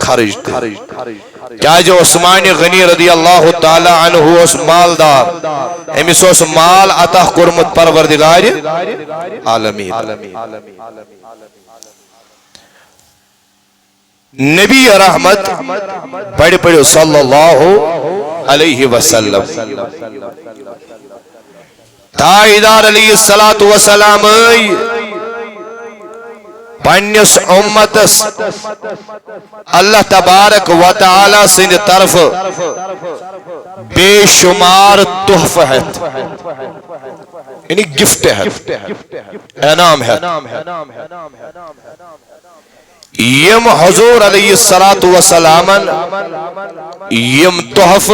خرج کیا جو عثمان غنی رضی اللہ تعالی عنہ اس مالدار امس اس مال عطا کورمت پروردگار عالمین نبی رحمت بڑھ پڑھو صلی اللہ علیہ وسلم تائیدار علیہ السلام پنس امتس اللہ تبارک و تعالی سند طرف بے شمار تحفہ ہے یعنی گفٹ ہے انعام ہے یم حضور علیہ السلام یم تحف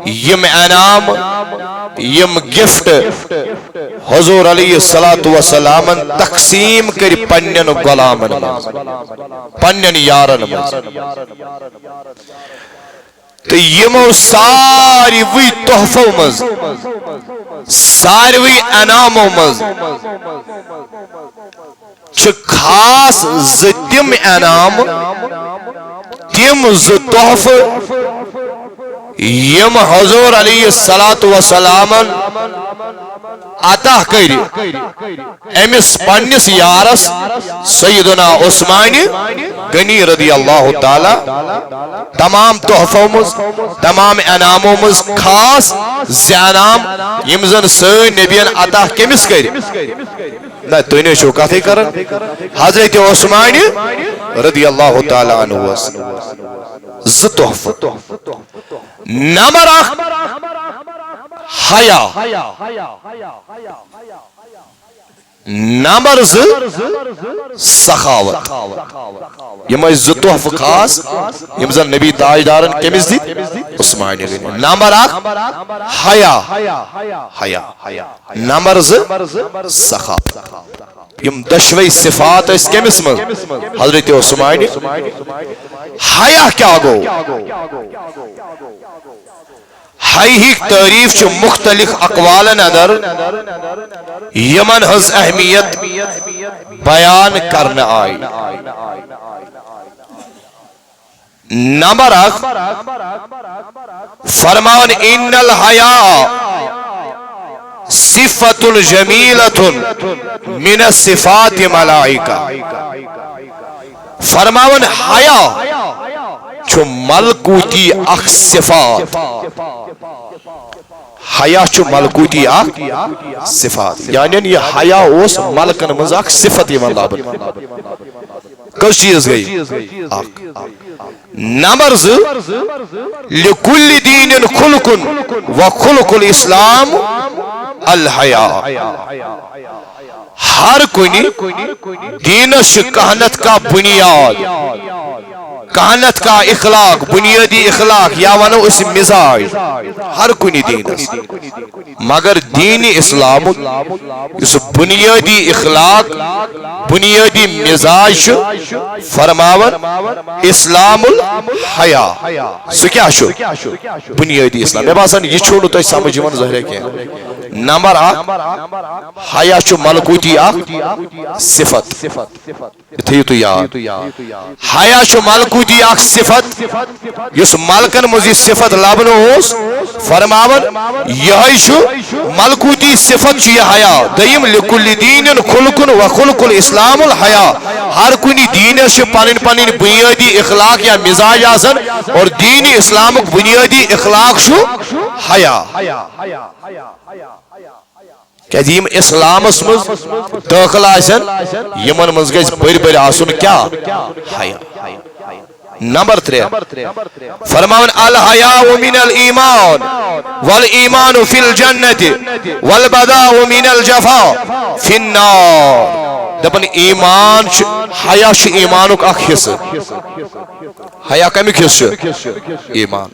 یم انعام یم گفٹ حضور علیہ السلام تقسیم کر پنن غلامن پنن یارن تو یمو ساری وی تحفو مز ساری وی انعامو مز خاص زتم انعام تم ز تحف یم حضور علیہ السلام عطا کر امس پنس یارس سیدنا عثمان غنی رضی اللہ تعالی تمام تحفوں مز تمام انعاموں مز خاص زینام یم زن سن نبین عطا کمس کر نہ تو نے شو کتھے کرن حضرت عثمان رضی اللہ تعالی عنہ ز تحفہ نمبر حیا نمبر سخاوت یم ز تحفہ خاص یم زن نبی تاجدارن کمس دت عثمان غنی نمبر حیا نمبر سخاوت یم دشوی صفات اس کمس من حضرت عثمان حیا کیا گو حیہ تعریف چھ مختلف اقوالن اندر یمن ہز اہمیت بیان کرنا آئی نمبر فرمان ان الحیاء صفت جمیلت من الصفات ملائکہ فرمان حیا چھ ملکوتی اخ صفات حیا چھ ملکوتی اخ صفات یعنی یہ حیا اس ملکن مز اخ صفت یمن لابن کس چیز گئی نمبر لکل دین خلق و خلق الاسلام الحیا ہر کنی دینش کہنت کا بنیاد کہنت کا اخلاق بنیادی اخلاق یا ونو اس مزاج ہر کنی دین مگر دین اسلام اس بنیادی اخلاق بنیادی مزاج فرماون اسلام الحیا سو کیا شو بنیادی اسلام میں باسان یہ چھوڑو تو سمجھ من ظاہر کیا نمبر حیا چھ ملکوتی صفت تھیو تو یاد حیا چھ ملکوتی صفت یس ملکن مزی صفت لبنو اس فرماون یہ چھ ملکوتی صفت چھ یہ حیا دیم لکل دین خلق و خلق الاسلام الحیا ہر کنی دین چھ پنن پنن بنیادی اخلاق یا مزاج آسن اور دین اسلام بنیادی اخلاق چھ حیا کہ جیم اسلام اسمز داخل آسن یمن منز گیس بر آسن کیا حیا نمبر 3 فرماون الحیاء من الایمان والایمان فی الجنت والبداء من الجفا فی النار دپن ایمان حیا چھ ایمانک اخ حصہ حیا کمیک حصہ ایمان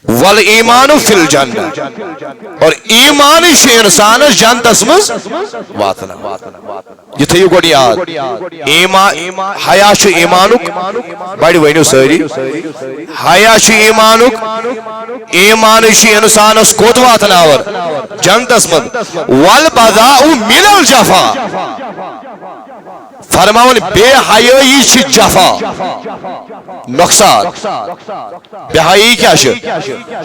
والایمان فی الجنت اور ایمان سے انسان جنت اسمز واتنا یہ تھیو گوڑ یاد حیا چھ ایمانک بڑی وینو ساری حیا چھ ایمانک ایمان سے انسان اس کوت واتنا اور جنت اسمز والبداء من الجفا فرماون بے حیائی چھ جفا نقصان بے حیائی کیا چھ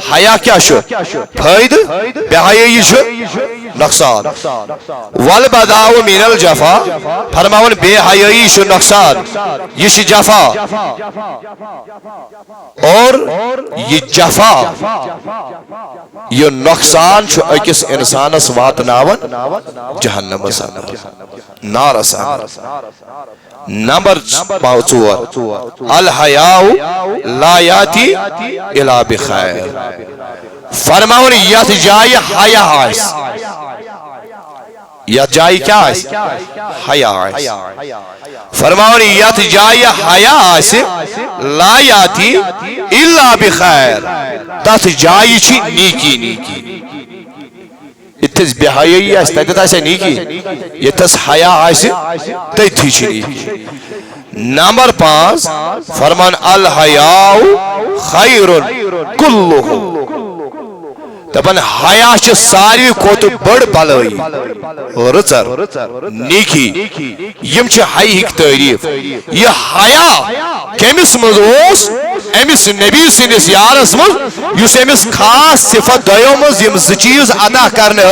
حیا کیا چھ فائد بے حیائی چھ نقصان والبداء من الجفا فرماون بے حیائی چھ نقصان یہ چھ جفا اور یہ جفا یہ نقصان چھ اکس انسانس واتناون جہنم نار سان نمبر 4 الحیاء لا یاتی الا بخیر فرماون یت جائے حیا آس یت جائے کیا آس حیا آس فرماون یت جائے حیا آس لا یاتی الا بخیر تت جائے چھ نیکی نیکی اتس بے حیائی آس تتھ آسیا نیکی یتس حیا آس تتھی چھ نیکی نمبر 5 فرمان الحیاء خیر کلہ دپن حیا چھ ساروی کھوت بڑ بلائی رچر نیکی یم چھ حیاء تعریف یہ حیا کمس مز امس نبی سندس یارس مز اس امس خاص صفت دیو مز یم ز چیز ادا کرنے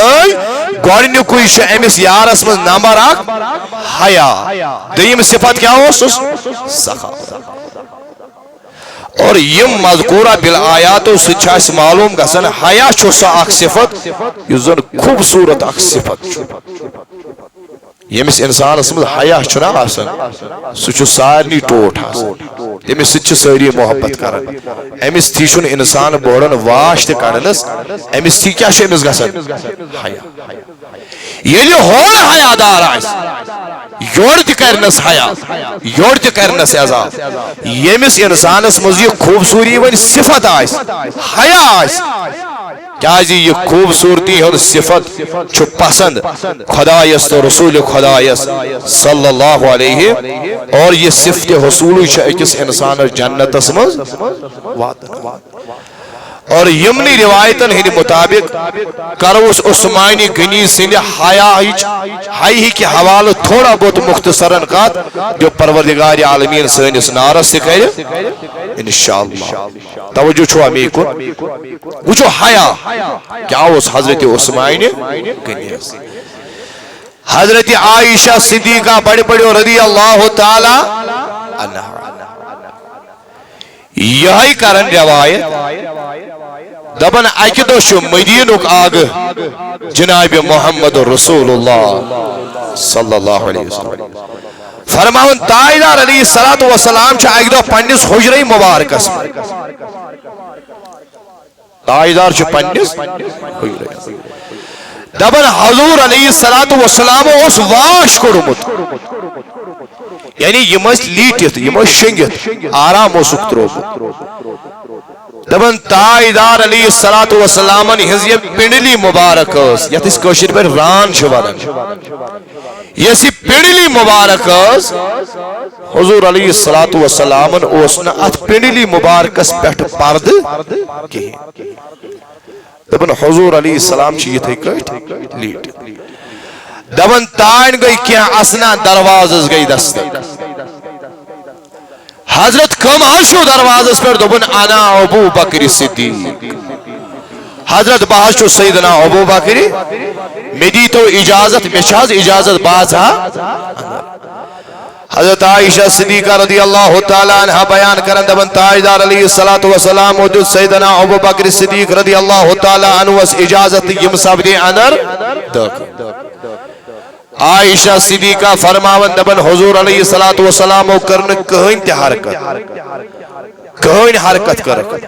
گوڑنیکوی چھ امس یارس مز نمبر 1 حیا دویم صفت کیا سخاوت اور یم مذکورہ بالآیاتو سچاس معلوم گسن حیا چھو سا اخ صفت یزن خوبصورت اخ صفت یمس انسان اسمد حیا چھنا آسن سچو سارنی ٹوٹ آسن یمس سچ ساری محبت کرن امس تھی چھن انسان بوڑن واشت کرنس امس تھی کیا امس گسن حیا یہ ہون حیا دار آس یور تہ کرنس حیا یور تہ کرنس عذاب یمس انسانس مز یہ خوبصوری ون صفت آس حیا آس کیا یہ خوبصورتی ہند صفت چھ پسند خدایس تو رسول خدایس صلی اللہ علیہ اور یہ صفت حصول چھ اکس انسان جنتس مز اور یمنی روایتن ہند مطابق کروس عثمانی غنی سند حیا کے حوالہ تھوڑا بہت مختصراً کات جو پروردگار عالمین سنس نارس سے کرے انشاءاللہ توجہ چھو امی کو وچھو حیا کیا اس حضرت عثمانی غنی حضرت عائشہ صدیقہ بڑے بڑے رضی اللہ تعالی عنہ یہی کرن روایت دبن اکی دو شو مدینک آگ جناب محمد رسول اللہ صلی اللہ علیہ وسلم فرماون تائیدار علیہ السلام چھا اکی دو پنیس حجرہ مبارکس تائیدار چھا پنیس حجرہ دبن حضور علیہ السلام اس واش کرمت یعنی یہ مس لیٹت یہ مس شنگت آرام و سکترو دبن تائیدار علیہ السلام ہز یہ پنڈلی مبارک یت اس کوشر پر ران شوانن یہ سی پنڈلی مبارک حضور علیہ السلام اوسنا ات پنڈلی مبارکس پیٹھ پرد کی دبن حضور علیہ السلام چیئے تھے کٹ لیٹ دبن تائن گئی کیا اسنا دروازز گئی دستک حضرت کم آشو دروازز پر دبن انا ابو بکر صدیق حضرت بحشو سیدنا ابو بکر میدی تو اجازت مشاز اجازت بازا حضرت عائشہ صدیقہ رضی اللہ تعالیٰ عنہ بیان کرن دبن تاجدار علیہ السلام و دل سیدنا ابو بکر صدیق رضی اللہ تعالیٰ عنہ اس اجازت یم سب دی اندر دک عائشہ صدیقہ فرماون دبن حضور علیہ السلام و کرن کہیں تی حرکت کہیں حرکت کرکن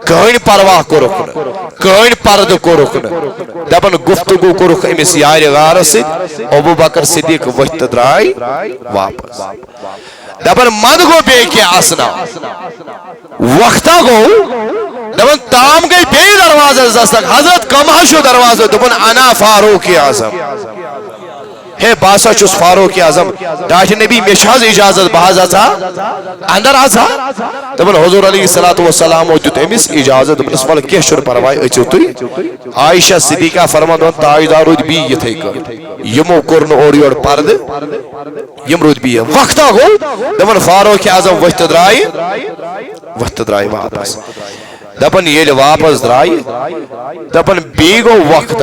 کہیں پرواہ کرکن کہیں پرد کرکن دبن گفتگو کرک امیس یار غارسی ابو بکر صدیق وقت درائی واپس دبن مد گو بے کے آسنا وقتا گو دبن تام گئی بے دروازہ زستک حضرت کمہ شو دروازہ دبن انا فاروق اعظم ہے باسا چس فاروق اعظم ڈاٹ نبی مشاز اجازت بہازا تھا اندر آزا دبن حضور علیہ السلام دیت امس اجازت دبن اسوال کیا شر پروائی اچھو توی عائشہ صدیقہ فرمان دون تائیدارود بھی یہ تھے کر یمو کرن اور یور پرد یم رود بی وقت گو دپن فاروق اعظم وتھ درائے واپس دپن یل واپس درائے دپن بی گو وقت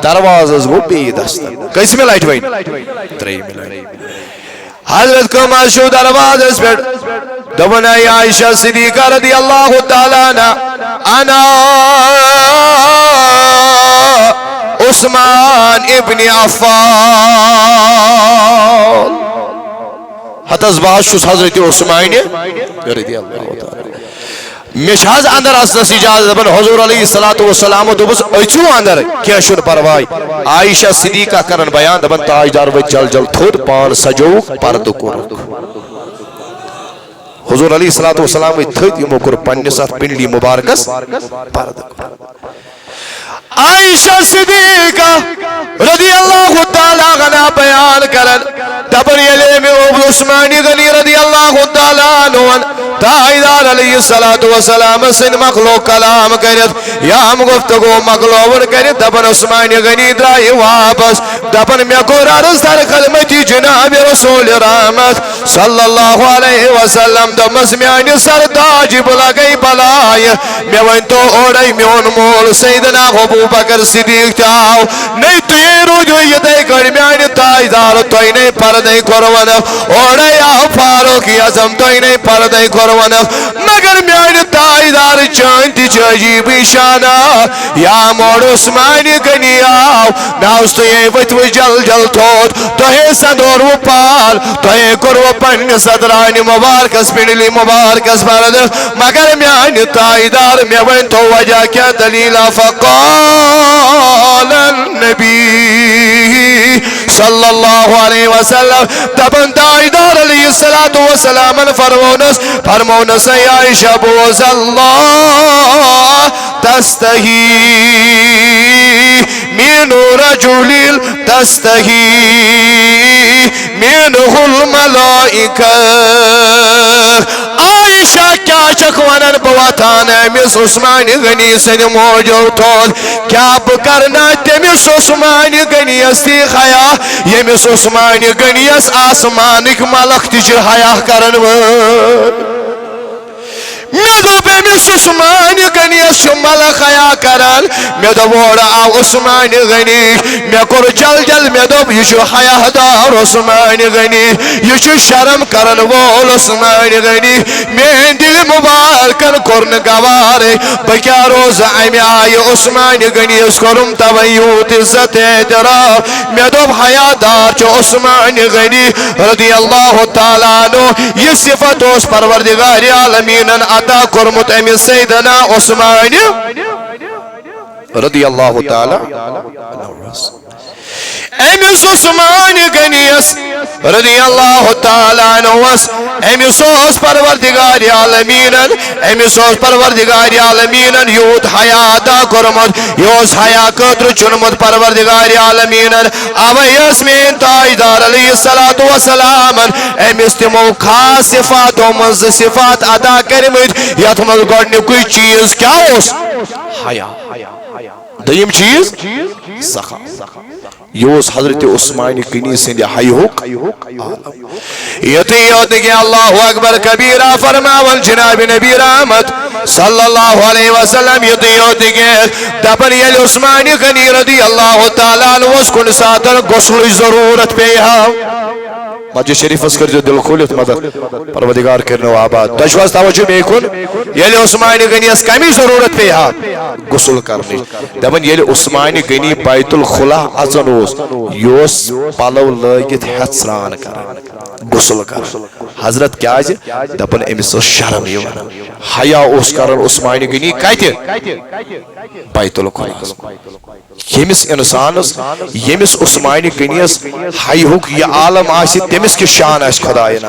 دروازس گو بی دست کسمہ لٹ ون تریم لٹ حضرت کمال شو دروازس پہ دپن اے عائشہ صدیقہ رضی اللہ تعالی عنہ انا عثمان ابن عفان حتس باز حضرت عثمان رضی اللہ تعالی مش حض اندر اسنس اجازت دپن حضور علیہ الصلوۃ والسلام دوبس اچھو اندر کیا شن پروائی عائشہ صدیقہ کرن بیان دپن تاجدار و جل جل تھود پان سجو پرد کور حضور علیہ الصلوۃ والسلام تھد یمو کور پنس ات پنڈلی مبارکس پرد عائشہ صدیقہ رضی اللہ تعالی عنہ بیان کرن دپن یلی میں عثمان غنی رضی اللہ تعالی عنہ تاجدار علیہ الصلوۃ والسلام سن مخلوق کلام کرت یا گفتگو مخلوق کرت دپن عثمان غنی درائے واپس دپن میں کور عرض در خدمتی جناب رسول رحمت صلی اللہ علیہ وسلم دمس میان سر تاج بلگئی بلائے میں ون تو اوڑی میون مول سیدنا ابو بکر صدیق تاو نہیں تو یہ روجو یہ دے کر میان تاجدار تو نہیں پردے کرون اوڑی آو فاروق اعظم تو نہیں پردے کرون مگر میان تاجدار چانتی عجیب شانہ یا موڑ عثمان غنی آو ناوس تو یہ وتو جل جل تھوت تو ہے صدور و پال تو ہے کرو پن صدران مبارکس پنڈلی مبارکس پرد مگر میان تاجدار میں ون تو وجہ کیا دلیل فقال النبی صلی اللہ علیہ وسلم تبن تاجدار علیہ الصلوۃ والسلام فرمونس ای عائشہ بوز اللہ تستحی من رجل تستحی منہ الملائکہ عائشہ کیا چکوانن بواتان امس عثمان غنی سن موجود تھول کیا بکرنا تمس عثمان غنی استی خیا یمس عثمان غنی اس آسمانک ملک تج حیا کرن میں دوپ امس عثمان غنی اس ملک حیا کرن میں دوڑ آو عثمان غنی میں کور جل جل میں دوپ یہ حیا دار عثمان غنی یہ شرم کرن وول عثمان غنی میں دل مبارکن کرن گوارے بکیا روز امی آئی عثمان غنی اس کرم تویوت عزت احترام میں دوپ حیا دار چو عثمان غنی رضی اللہ تعالیٰ عنہ یہ صفت اس پروردگار عالمین عطا کرمت امی سیدنا عثمان رضی اللہ تعالیٰ امس عثمان غنیس رضی اللہ تعالیٰ عنہ امس اوس پروردگار عالمین امس اوس پروردگار عالمین یوت حیا عطا کرمت یوس حیا قدر چنمت پروردگار عالمین اوے یاسمین تاجدار علیہ الصلوۃ والسلام امس تمو خاص صفاتو منز صفات عطا کرمت یت منز گۄڈنیُکُے چیز کیا اوس حیا دوٚیِم چیز سخا یوس حضرت عثمان غنی سند حیوک یوت کہ اللہ اکبر کبیرہ فرماول جناب نبی رحمت صلی اللہ علیہ وسلم یوت کہ دپن یل عثمان غنی رضی اللہ تعالیٰ عنہ کن ساتن غسل ضرورت پیہا مسجد شریف کر دل کھولت مدد پروردگار کرنو آباد تجواز توجہ میں کن یل عثمان غنی اس کمی ضرورت پیہا غسل کرنی دپن یل عثمان غنی بیت الخلا اذن اوس یوس پلو لگت ہتھ سران کر غسل کر حضرت کیا دپن امس شرم یوان حیا اوس کرن عثمان غنی کتہ بیت الخلا یمس انسانس یمس عثمان غنیس حیہک یہ عالم آسی تمس کی شان آس خدایہ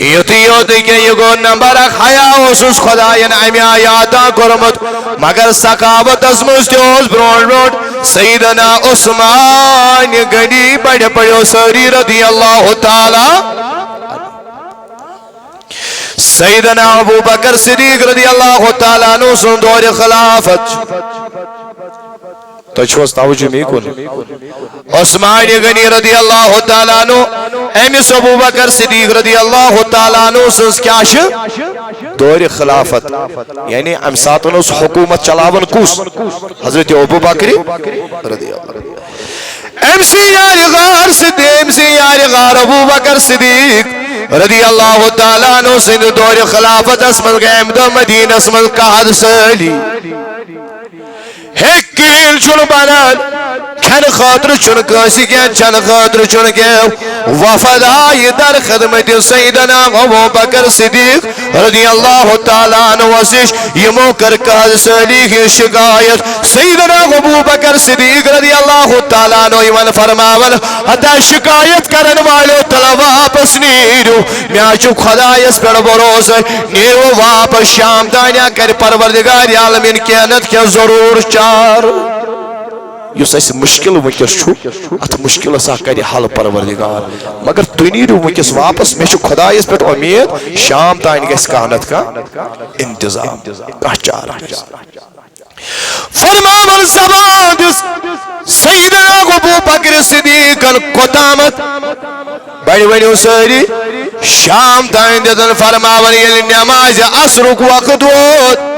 عطا یوت کہ یہ گو نمبر حیا اوسس خدایہ امی آئی عطا کرمت مگر سخاوت اسمس تیوس برون برون سیدنا عثمان غنی بڑے پڑیو سری رضی اللہ تعالی سیدنا ابو بکر صدیق رضی اللہ تعالیٰ عنہ سن دور خلافت تو چھوس توجہ می کن عثمان غنی رضی اللہ تعالیٰ عنہ امس ابو بکر صدیق رضی اللہ تعالیٰ عنہ سنس کیا دور خلافت یعنی ام ساتن اس حکومت چلاون کس حضرت ابو بکر رضی اللہ ام سی یار غار صدیق ام سی یار غار ابو بکر صدیق رضی اللہ تعالیٰ عنہ سن دور خلافت اسمل گیم دو مدینہ اسمل قحط سالی ہیکیل چھن بنان کھن خاطر چھن کاسی کیا چھن خاطر چھن کیا وفد آئی در خدمت سیدنا ابو بکر صدیق رضی اللہ تعالیٰ عنہ وسیش یمو کر قحط سالی کی شکایت سیدنا ابو بکر صدیق رضی اللہ تعالیٰ عنہ ایمان فرماول حتی شکایت کرن والو تلا واپس نیرو میاچو خدایس پر بروس نیرو واپس شام دانیا کر پروردگار عالمین کینت کیا ضرور چار یس اس مشکل ونکس چھو ات مشکل سا کر حل پروردگار مگر تھی نیرو ونکس واپس میں خدایس پہ امید شام تان گھس کہنت کا انتظام چار فرماون زبان دس سیدنا ابو بکر صدیق کوتامت بڑی بڑی ساری شام تان دن فرماون یل نماز عصر وقت ووت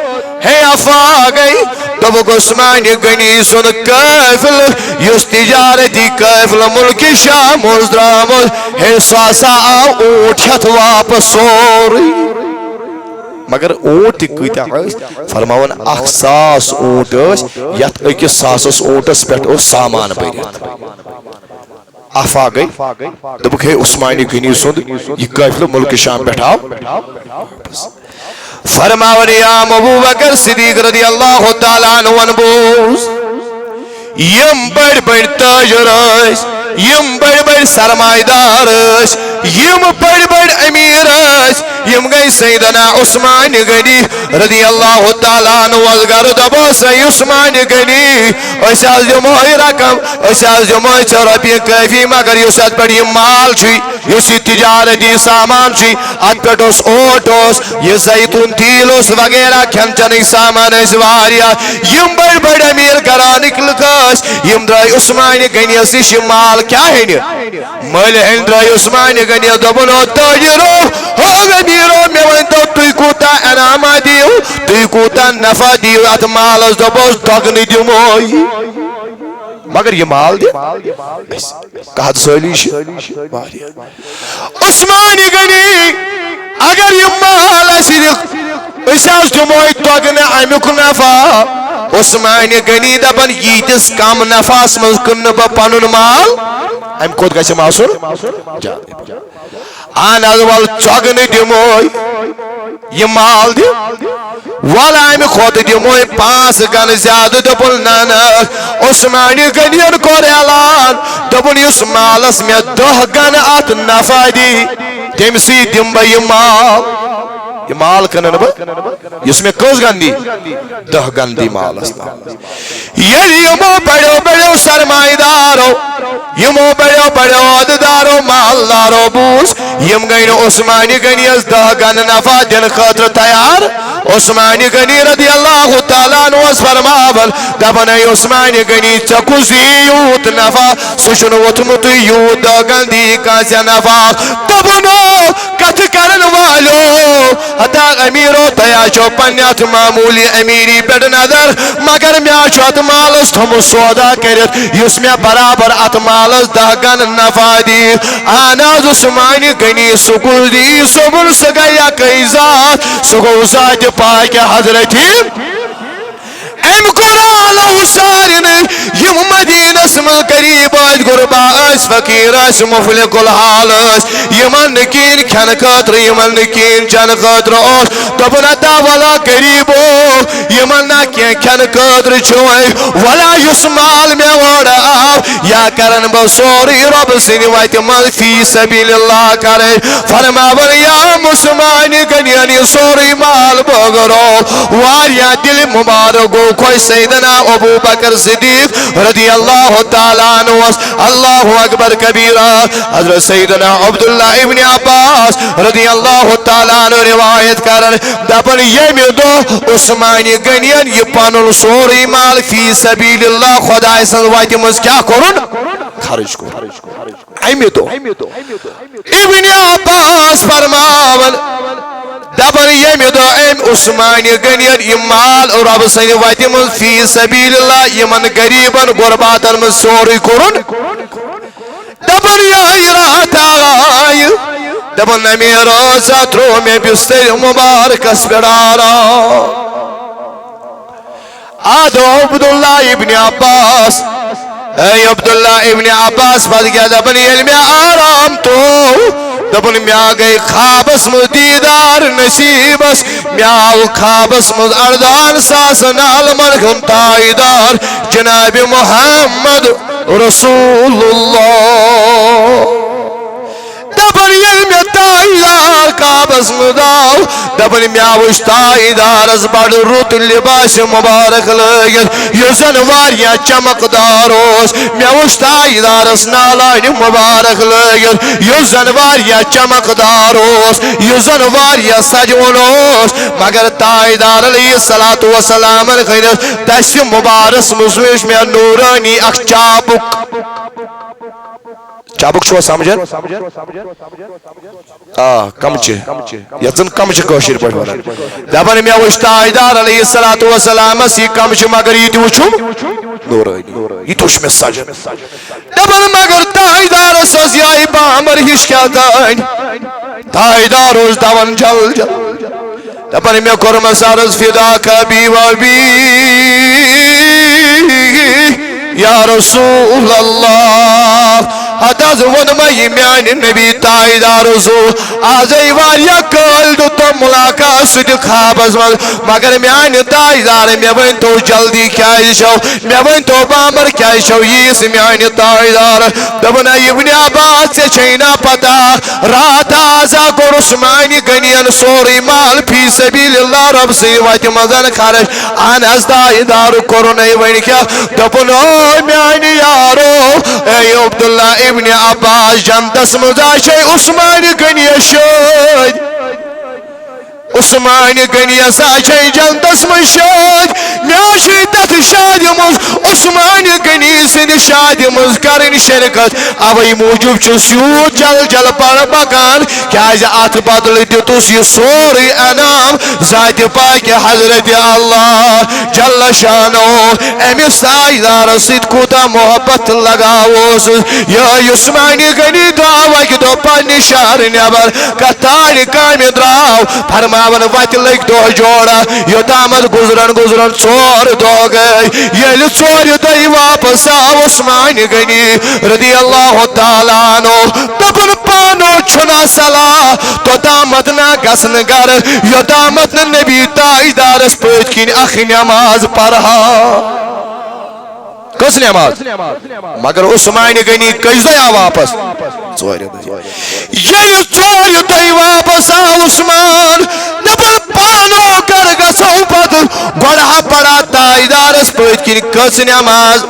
ہے افا گئی دبک عثمان غنی سن قافل یس تجارتی قافل ملک شام درامت ہے ساسا آو اونٹ ہتھ واپس سوری مگر اونٹ کتیا فرماون 1,000 اونٹ یت اکس ساسس اونٹس پہ سامان برت افا گئی دبک ہے عثمان غنی سن یہ قافل ملک شام پہ آو فرماون یا ابو بکر صدیق رضی اللہ تعالیٰ عنہ ونبوز یم بڑ بڑ تاجر اس یم بڑ بڑ سرمایدار اس یم بڑ بڑ امیر اس یم گئی سیدنا عثمان غنی رضی اللہ تعالیٰ عنہ وزگر دبو سی عثمان غنی اس از جمعی رقم اس از جمعی چرپی کافی مگر یس ات پر یہ مال چھوئی یس تجارتی سامان چھوئی ات پر اس اوٹ اس یہ زیتون تیل اس وغیرہ کھن چنی سامان اس واریا یم بڑ بڑ امیر کرانک لکاس یم درائی عثمان غنی اسیش مال کیا ہے مل ہن درائی عثمان غنی دبنو تاجرو ہو غمیرو میں ونتو توی کوتا انعامہ دیو توی کوتا نفع دیو ات مال اس دبوس دگنی دیو موئی مگر یہ مال دی قحط سالیش عثمان غنی اگر یہ مال صدق اس از دموئی دگن امیک نفع عثمان غنی دبن ییتس کم نفع اسمز کن با پنن مال ام کود گیسے معصور آن از وال چگن دموئی یہ مال دی والا امی خود دموئی 5 گن زیادہ دبن نانا عثمان غنی کور اعلان دبن اس مالس میں 10 گن ات نفع دی تمسی دم با یہ مال کنن با اس میں کس گن دی 10 گن دی مال اسنا یمو بڑو بڑو سرمایدارو یمو بڑو بڑو عددارو مالدارو بوس یم گئین عثمان غنی از 10 گن نفع دن خاطر تیار عثمان غنی رضی اللہ تعالیٰ عنہ اس فرماول دبن ای عثمان غنی چکوزی یوت نفع سشن وطمت یوت 10 گن دی کاسی نفع دبنو کت کرن والو حتی امیرو تیاشو پنیات معمولی امیری بیڈ نظر مگر میاشو ات مالس تم سودا کرت یس میں برابر ات مالس 10 گن نفع دی آناز عثمان غنی سکول دی سبل سگیا کئی ذات سگو ذات پاک حضرتی ام قرآن حسارن یم مدینہ اسمل قریب آج گربا اس فقیر اس مفلق الحال اس یمن نکین کھن خاطر یمن نکین چن خاطر اس دبنتا والا قریبو یمن نکین کھن خاطر چھوئے ولا یسمال میں وڑا یا کرن بسوری رب سنی ویت من فی سبیل اللہ کرے فرماور یا مسلمان غنی سوری مال بگرو واریا دل مبارکو کوئی سیدنا ابو بکر صدیق رضی اللہ تعالیٰ عنہ اللہ اکبر کبیرہ حضرت سیدنا عبداللہ ابن عباس عباس رضی اللہ تعالیٰ عنہ روایت کرن دپن یمی دو عثمان غنین یہ پنن سوری مال فی سبیل اللہ خدای سن وتہ مز کیا کرن خرچ کر امی دو ابن عباس فرماون دپن یمی دو ام عثمان غنین یہ مال رب سن وتہ مز فی سبیل اللہ یمن غریبن غرباتن مز سوری کرن دپن یہ رات آئی دپن نمی روزہ ترو میں بستر مبارکس پڑارا آدھو عبداللہ ابن عباس اے عبداللہ ابن عباس بات گیا دپن علم آرام تو دپن میا گئی خوابس مز دیدار نصیبس میا خوابس مز اردان ساسن علمن ہم تائیدار جناب محمد رسول اللہ دپن یل میں تائیدار خوابس مز آو دپن میا وش تائیدارس بڑ رت لباس مبارک لگت یہ زن واریاں چمکدار اوس میا وش تائیدارس نالائن مبارک لگت یہ زن واریاں چمکدار اوس یہ زن واریاں سجون اوس مگر تائیدار علیہ الصلوۃ والسلام دست مبارک مز وچ میا نورانی اخ چابک چابک چھو سمجھن کمچہ یتن کمچہ کشیر پہ ونان دپن مے وچ تاجدار علیہ الصلوۃ والسلام یہ کمچہ مگر یہ وچھم نورانی یہ وچھ مے سجن دپن مگر تاجدار سوز یہ بامر ہش کیا تاجدار اس دون جل جل دپن مے کورم سارز فدا کبھی و بی یا رسول اللہ حتاز ونمائی میان نبی تائیدار زو آزائی واریا کل دو تو ملاقات سد خواب ازمال مگر میان تائیدار میوین تو جلدی کیا شو میوین تو بامر کیا شو یہ میان تائیدار دبنا ابن عباس سے چھینا پتا رات آزا کو عثمان غنین سوری مال فی سبیل اللہ رب سے وقت مزن خارج آن از تائیدار کرونے وین کیا دبنا میان یارو اے عبداللہ ابن عباس جنتس مزاشے عثمان غنی شد عثمان غنی ساشے جنتس مشد میاشی تت شادی مز عثمان غنی سن شادی مز کرن شرکت اوی موجب چسیو جل جل پر بکان کیاز ات بدل دتس یہ سوری انام ذات پاک حضرت اللہ جل شانو امس تائیدار سید کوتا محبت لگاوس یہ عثمان غنی دراو دو پنہ شہر نبر کتار کام دراو فرماون وت لگ دو جوڑا یوتامت گزرن گزرن ژور دو گئی یل ژور دہی واپس آو عثمان غنی رضی اللہ تعالیٰ عنہ دپن پانو چھنا صلاح توتامت نہ گسن گر یوتامت نبی تائیدارس پت کن اخ نماز پڑھا کس نماز مگر عثمان غنی کس دیا واپس یہ ژور دہی واپس آو عثمان دپن پانو کر گسو پت گڑا پڑا تائیدارس پت کن کس نماز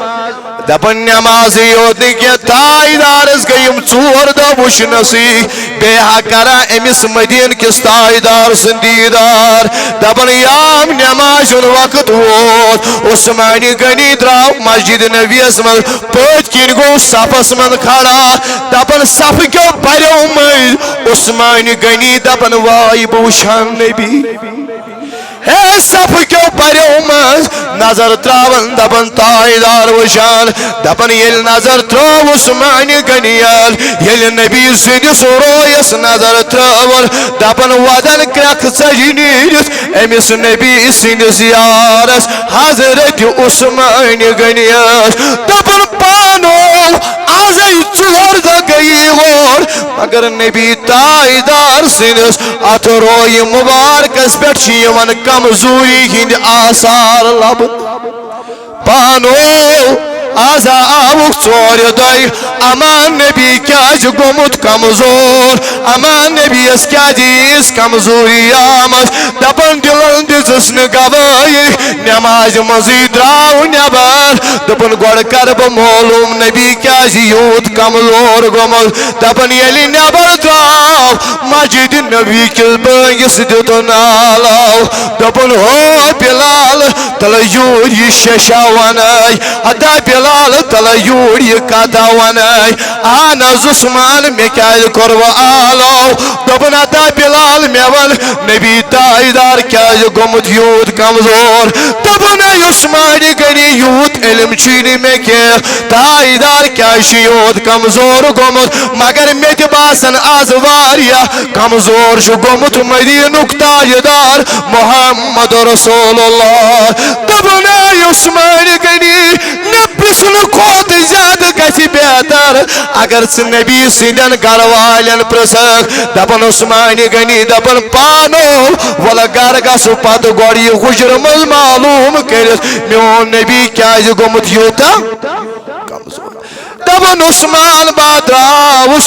دپن نماز یوت کی تائیدارس گیم ژور دہ وچنسی بیہا کرا امس مدین کس تائیدار سندیدار دپن یام نماز وقت ووت عثمان غنی دراو مسجد نبیس من پت کن گو صفس من کھڑا دپن صف کیو پریو مز عثمان غنی دپن وائی بوشان نبی ہے صف کیو پریو مز نظر تراون دپن تائیدار وشان دپن یل نظر تراو عثمان غنیال یل نبی سندس رویس نظر تراون دپن ودن کرک سجنیس امس نبی سندس یارس حضرت عثمان غنیس دپن پانو آزائی ژور دہ گئی اور مگر نبی تائیدار سندس ات روی مبارکس پہ کمزوری ہند آثار لب پانو آز آوک ژور دۄہ امان نبی کیٛازِ گوٚمُت کمزور امان نبی یس کیٛازِ ییٖژ کمزوری آمٕژ دپان دِلن دِژٕس نہٕ گوٲیی نمازِ منٛزٕے درٛاو نٮ۪بر دپان گۄڈٕ کرٕ بہٕ معلوٗم نبی کیٛازِ یوٗت کمزور گوٚمُت دپان ییٚلہِ نٮ۪بر درٛاو مسجد نبی کِس بٲگِس دِتُن نالو دپان ہو بلال تلہٕ یوٗرۍ یہِ شیشا ونے ہتا بلال تلہٕ یوٗرۍ یہِ کتھا ونے اہن حظ عثمان مےٚ کیٛازِ کوٚروٕ آلو دپان ہتا بلال مےٚ ون نبی تاجدار کیٛازِ گوٚمُت یوٗت کمزور دپان ہے عثمان غنی یوٗت علم چھُے نہٕ مےٚ کینٛہہ تاجدار کیٛازِ چھُ یوٗت کمزور گوٚمُت مگر مےٚ تہِ باسان آز واریاہ کمزور چھُ گوٚمُت مدیٖنُک تاجدار محمد رسول اللہ دپان ہے عثمان غنی مےٚ پرژھنہٕ کھۄتہٕ زیادٕ گژھِ بہتر اگر ژٕ نبی سٕنٛدٮ۪ن گرٕ والٮ۪ن پرژھکھ دپان عثمان غنی دپان پانو وَلہٕ گرٕ گژھو پتہٕ گۄڈٕ یہِ حُجرٕ منٛز معلوٗم کٔرِتھ میون نبی کیٛازِ گوٚمُت یوٗتاہ کمزور دپان عثمان با درٛاوُس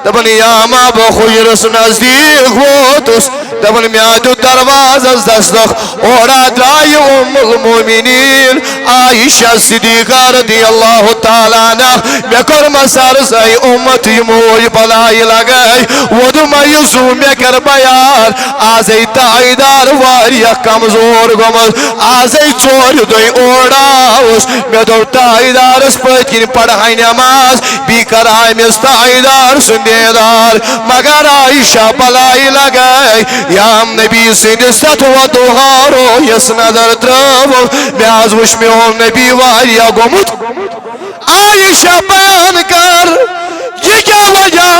دپان یاما بہٕ حُجرس نزدیٖک ووتُس دپان مےٚ دیُت دروازس دستک اورا درٛایہِ ام المومنیٖن عایشہ صدیقہ رضی اللہ تعالیٰ عنہ مےٚ کوٚر مسر ساے اُمت یِموے بلایہِ لگٲے ووٚدُم زو مےٚ کر بیان آزے تاجدار واریاہ کمزور گوٚمُت آزے ژورِ دۄہہِ اور آوُس مےٚ دوٚپ تاجدارس پٔتۍ کِنۍ پرہاے نماز بیٚیہِ کرہا أمِس تاجدار سُنٛد دیدار مگر عایشہ بلایہِ لگٲے یام نبی سٕنٛدِس تتھ وۄدُہارو یۄس نظر ترٲوٕم مےٚ حظ وُچھ میون نبی واریاہ گوٚمُت عایشہ بیان کر یہ کیا وجہ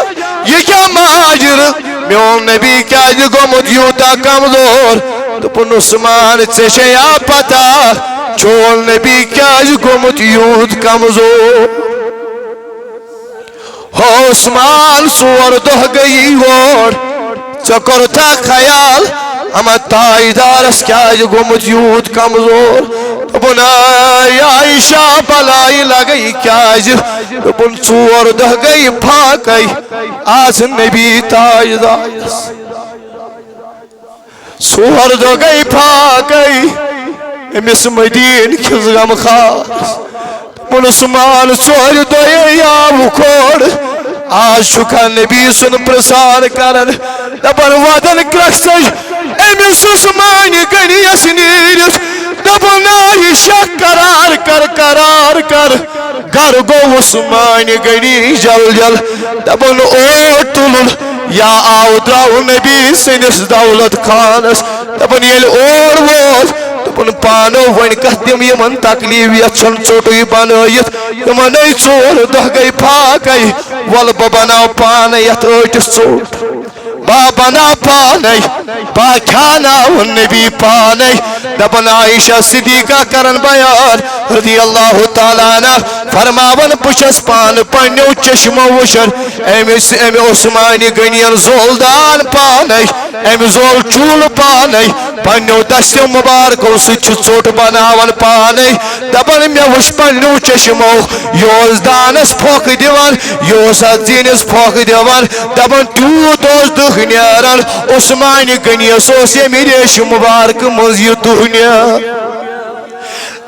یہ کیا ماجرٕ میون نبی کیٛازِ گوٚمُت یوٗتاہ کمزور دوٚپُن عثمان ژےٚ چھے یا پتہ چون نبی کیٛازِ گوٚمُت یوٗت کمزور ہو عثمان ژور دۄہ گٔیی اور ژےٚ کوٚرتھا خیال اما تاجدارس کیٛازِ گوٚمُت یوٗت کمزور دوٚپُن اے عایشہ بلایہِ لگے کیٛازِ دوٚپُن ژور دۄہ گٔیہِ پھاکے آز نبی تاجدارس ژور دۄہ گٔیہِ پھاکے أمِس مدیٖن کِس غمخارس دوٚپُن عثمان ژورِ دۄہے آوُکھ اور آز چھُکھا نبی سُنٛد پرژھان کران دپان ودن کرٛکھژے أمِس عثمان غنیَس نیٖرِتھ دپان عایشہ قرار کر گھر گوٚو عثمان غنی جل جل دپان اوٹ تُلُن یا آو درٛاو نبی سٕنٛدِس دولت خانس دپان ییٚلہِ اور ووت دپان پانو وۄنۍ کتھ دِمہٕ یِمن تکلیٖف یتھ چھُنہٕ ژوٚٹُے بنٲیِتھ یِمن ہے ژور دۄہ گٔے پھاکے وَلہٕ بہٕ بناو پانے یتھ ٲٹِس ژوٚٹ با بناو پانے با کھیاناوُن نبی پانے دپان عایشہ صدیقہ کرن بیان رضی اللہ تعالیٰ عنہ فرماون بہٕ چھَس پانہٕ پنٛنیو چشمو وٕچھان أمۍ عثمان غنیَن زول دان پانے أمۍ زول چوٗلہٕ پانے پنٛنیو دستیو مُبارکو سۭتۍ چھُ ژوٚٹ بناوان پانے دپان مےٚ وٕچھ پنٛنیو چشمو یہِ اوس دانس پھۄکھ دِوان یہِ اوس اتھ زیٖنِس پھۄکھ دِوان دپان تیوٗت اوس دٕہ نیران عثمان غنیَس اوس ییٚمہِ ریشہِ مُبارکہٕ منٛز یہِ دٕہ نیران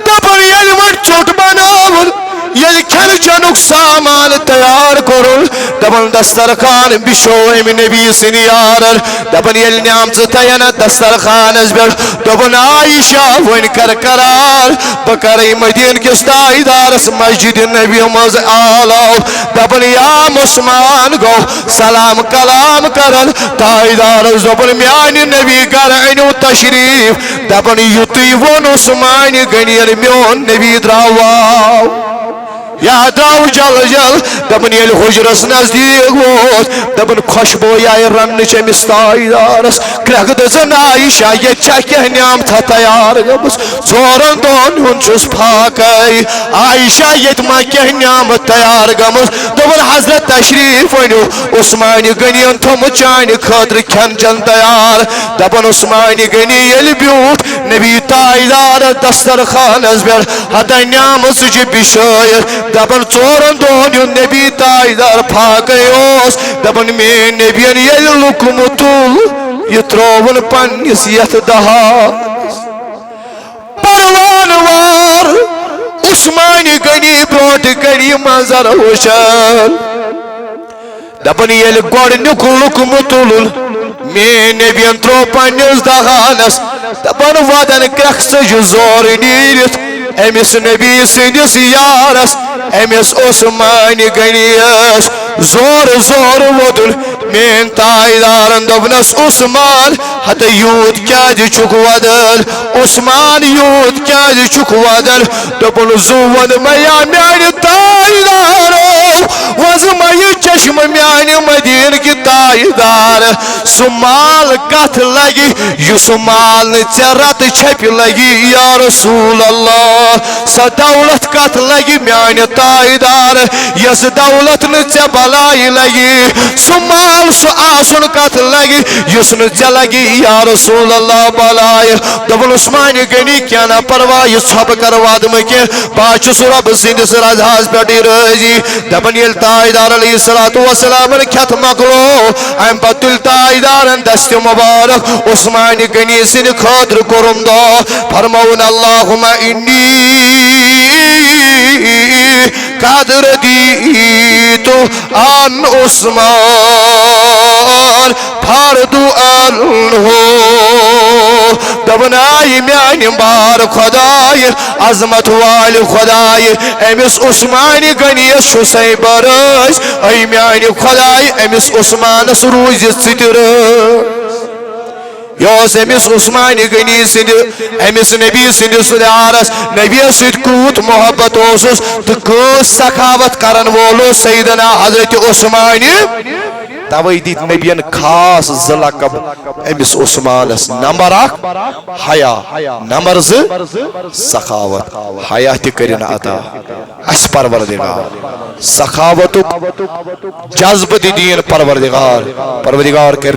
دپان ییٚلہِ وۄنۍ ژوٚٹ بناوُن ییٚلہِ کھٮ۪نہٕ چٮ۪نُک سامان تیار کوٚرُن دپان دسترخان بِچھو أمۍ نبی سٕنٛدۍ یارن دپان ییٚلہِ نعمژٕ تھَین اَتھ دسترخانس پٮ۪ٹھ دوٚپُن عایشہ وۄنۍ کر قرار بہٕ کرے مدیٖنہٕ کِس تاجدارس مسجد نبی منٛز آلو دپان یام عثمان گوٚو سلام کلام کرن تاجدارس دوٚپُن میانہِ نبی گرٕ أنِو تشریٖف دپان یُتُے ووٚن عثمان غنیَن میون نبی درٛاو یا درٛاو جل جل دپان ییٚلہِ حُجرس نزدیٖک ووت دپان خۄشبوٗ آیہِ رننٕچ أمِس تاجدارس کرٛٮ۪کھ دِژٕن عایشہ ییٚتہِ چھا کینٛہہ نعمتھا تیار گٔمٕژ ژورن دۄہن ہُنٛد چھُس پھاکے عایشہ ییٚتہِ ما کینٛہہ نعمت تیار گٔمٕژ دوٚپُن حضرت تشریٖف أنِو عثمان غنیَن تھوٚمُت چانہِ خٲطرٕ کھٮ۪ن چٮ۪ن تیار دپان عثمان غنی ییٚلہِ بیوٗٹھ نبی تائیدار دسترخانس پہ ہتا نیامت سہ بشایر دپن ژورن دہن ہند نبی تائیدار پھاکے اوس دپن مین نبین یل لکم تل یہ ترون پنس یت دہاس پروان وار عثمان غنی بروٹ کری منظر وشان دپن یل گۄڈنیُک لُکم تُلُن مین نبین ترو پنس دہانس دپن ودن کرکھ ژج زور نیرتھ امس نبی سندس یارس امس عثمان غنیس زور زور وودن مین تائیدارن دوپنس عثمان ہتہ یوت کیازِ چھُکھ ودان عثمان یوت کیازِ چھُکھ ودان دوپن زو ود میا میانہِ تائیدارو وز مے چشم میانہِ مدینہ کی تائیدار سُہ مال کتھ لگی یُس مال نہٕ ژےٚ رتہٕ چھپہِ لگی یا رسول اللہ سۄ دولت کتھ لگی میانہِ تائیدار یس دولت نہٕ ژےٚ بلاے لگی سُہ مال سُہ آسُن کتھ لگی یُس نہٕ ژےٚ لگی یا رسول اللہ بلاے دوپن عثمان غنی کینٛہہ نہ پرواے یہِ ژھۄپہٕ کر وادمہٕ کینٛہہ بہٕ چھُس رۄبہٕ سٕنٛدِس رضاہس پٮ۪ٹھٕے رٲضی دپن ییٚلہِ تائیدار علیہ الصلوۃ والسلامن کھٮ۪تھ مۄکلو امہِ پتہٕ تُلۍ تائیدارن دستہِ مبارک عثمان غنی سٕنٛدِ خٲطرٕ کوٚرُم دعا فرموُن اللہُمَّ اِنِّی قد ردیت عن عثمان فرد عنہ دپن آئی میانہِ بار خداے عظمت وال خداے امس عثمان غنیس چھُسے برٲسۍ اے میانہِ خداے امس عثمانس روٗزِتھ ژٕ تہِ رٲضۍ یہ امس عثمان غنی سند امس نبی سندس یارس نبی ست کوت محبت اوسس تو کس سخاوت کرن وول سیدنا حضرت عثمان توے دت نبین خاص زٕ لقب امس عثمانس نمبر 1 حیا نمبر 2 سخاوت حیا تہ کرن عطا اس پروردگار سخاوت جذب دین پروردگار کرن